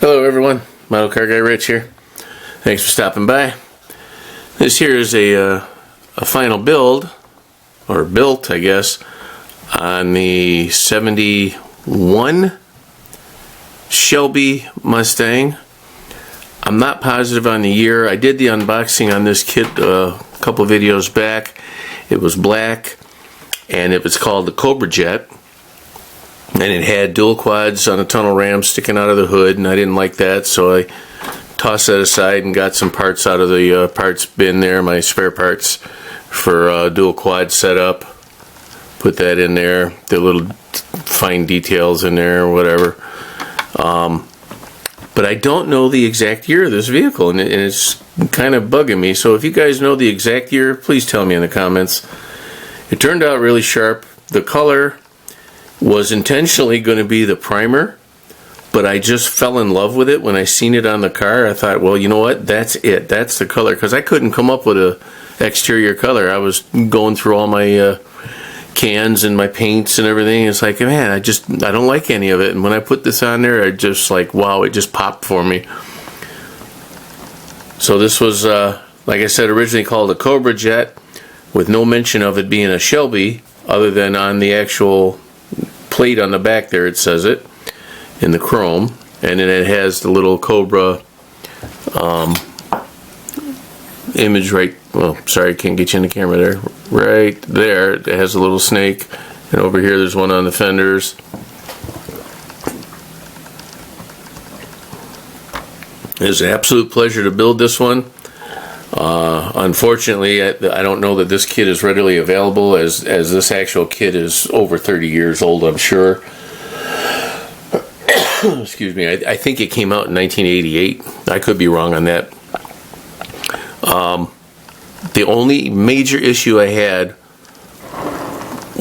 Hello everyone, Model Car Guy Rich here. Thanks for stopping by. This here is a final build, or built I guess, on the 71 Shelby Mustang. I'm not positive on the year. I did the unboxing on this kit a couple videos back. It was black and it was called the Cobra Jet. And it had dual quads on a tunnel ram sticking out of the hood, and I didn't like that, so I tossed that aside and got some parts out of the parts bin there, my spare parts for dual quad setup. Put that in there, the little fine details in there or whatever. But I don't know the exact year of this vehicle, and it's kind of bugging me. So if you guys know the exact year, please tell me in the comments. It turned out really sharp. The color was intentionally going to be the primer, but I just fell in love with it when I seen it on the car. I thought, well, you know what, that's it, that's the color, because I couldn't come up with a exterior color. I was going through all my cans and my paints and everything. It's like, man, I don't like any of it. And when I put this on there, I just like, wow, it just popped for me. So this was like I said, originally called a Cobra Jet, with no mention of it being a Shelby, other than on the actual plate on the back there it says it in the chrome, and then it has the little Cobra image right, well, sorry, can't get you in the camera there, right there. It has a little snake, and over here there's one on the fenders. It was an absolute pleasure to build this one. Unfortunately, I don't know that this kit is readily available, as this actual kit is over 30 years old, I'm sure. Excuse me, I think it came out in 1988. I could be wrong on that. The only major issue I had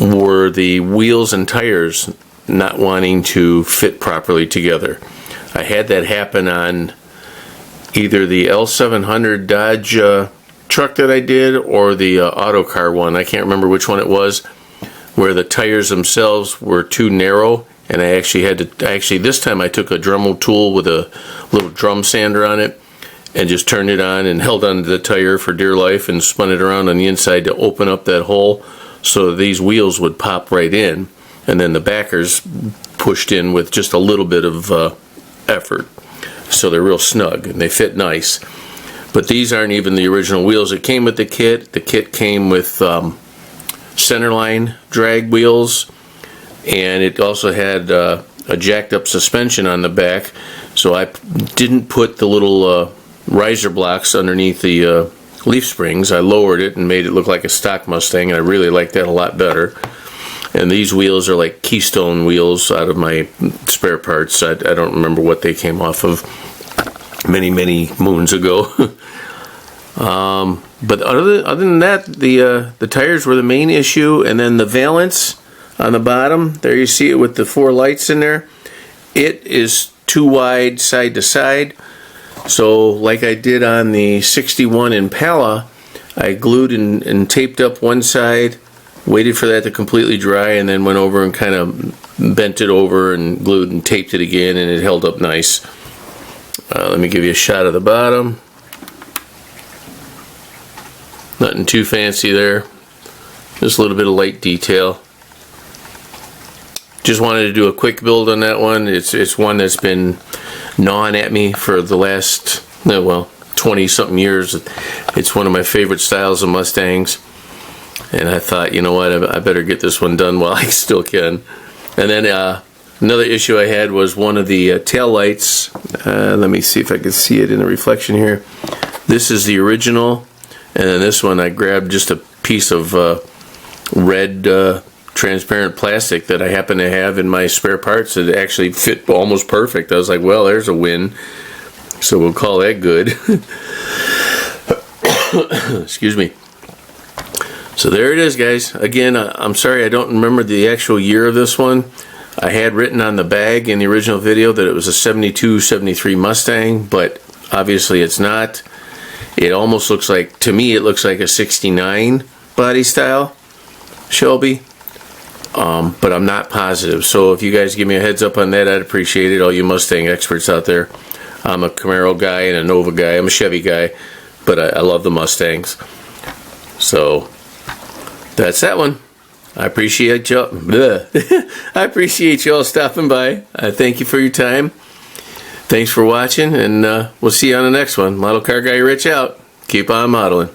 were the wheels and tires not wanting to fit properly together. I had that happen on either the L700 Dodge truck that I did, or the auto car one. I can't remember which one it was, where the tires themselves were too narrow, and I actually had to, this time I took a Dremel tool with a little drum sander on it and just turned it on and held onto the tire for dear life and spun it around on the inside to open up that hole so these wheels would pop right in, and then the backers pushed in with just a little bit of effort. So they're real snug and they fit nice. But these aren't even the original wheels that came with the kit. The kit came with centerline drag wheels, and it also had a jacked up suspension on the back. So I didn't put the little riser blocks underneath the leaf springs. I lowered it and made it look like a stock Mustang, and I really like that a lot better. And these wheels are like Keystone wheels out of my spare parts. I don't remember what they came off of many moons ago. But other than that, the tires were the main issue, and then the valance on the bottom there, you see it with the 4 lights in there. It is too wide side to side. So like I did on the 61 Impala, I glued and taped up one side, waited for that to completely dry, and then went over and kind of bent it over and glued and taped it again, and it held up nice. Let me give you a shot of the bottom. Nothing too fancy there, just a little bit of light detail. Just wanted to do a quick build on that one. It's one that's been gnawing at me for the last, well, 20 something years. It's one of my favorite styles of Mustangs, and I thought, you know what, I better get this one done while I still can. And then another issue I had was one of the tail lights. Let me see if I can see it in the reflection here. This is the original, and then this one I grabbed just a piece of red transparent plastic that I happen to have in my spare parts that actually fit almost perfect. I was like, well, there's a win, so we'll call that good. Excuse me. So there it is, guys. Again, I'm sorry I don't remember the actual year of this one. I had written on the bag in the original video that it was a 72, 73 Mustang, but obviously it's not. It almost looks like, to me, it looks like a 69 body style Shelby. But I'm not positive. So if you guys give me a heads up on that, I'd appreciate it, all you Mustang experts out there. I'm a Camaro guy and a Nova guy. I'm a Chevy guy, but I love the Mustangs. So that's that one. I appreciate y'all. I appreciate y'all stopping by. I thank you for your time. Thanks for watching, and we'll see you on the next one. Model Car Guy Rich out. Keep on modeling.